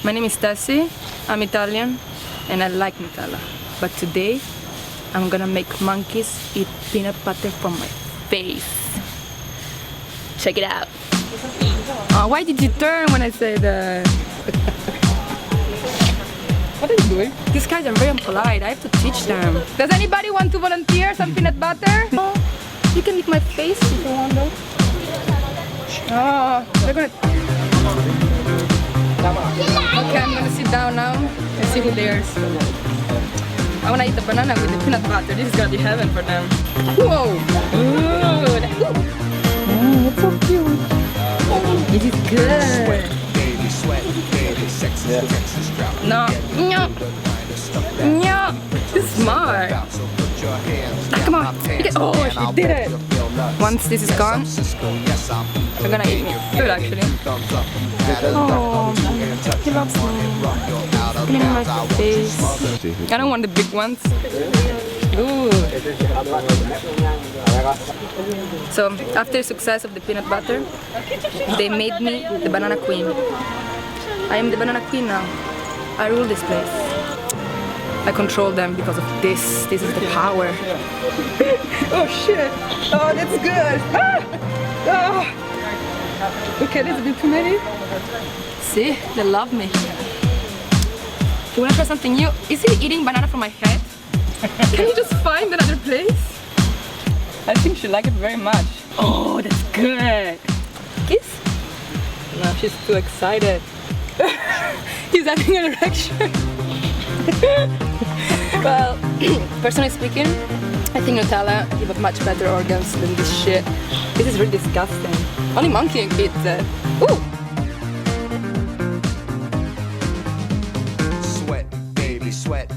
My name is Tessy, I'm Italian and I like Nutella. But today I'm gonna make monkeys eat peanut butter from my face. Check it out. Why did you turn when I said What are you doing? These guys are very impolite, I have to teach them. Does anybody want to volunteer some peanut butter? You can lick my face if you want though. Oh, they're gonna... Okay, I'm gonna sit down now and see who dares. I wanna eat the banana with the peanut butter. This is gonna be heaven for them. Whoa! Ooh, it's so cute. This is good. No, no, no. This is smart. Come on. Oh, she did it. Once this is gone, they're gonna eat me. Good actually. Oh, he loves me. Cleaning my face. I don't want the big ones. Ooh. So after the success of the peanut butter, they made me the banana queen. I am the banana queen now. I rule this place. I control them because of this. This is the power. Oh shit! Oh, that's good. Ah! Oh. Okay, that's a bit too many. See, they love me. You wanna try something new? Is he eating banana from my head? Can you just find another place? I think she liked it very much. Oh, that's good. Kiss? No, she's too excited. He's having an erection. Well, personally speaking, I think Nutella give much better organs than this shit. This is really disgusting. Only monkey can eat that. Ooh! Sweat, baby, sweat.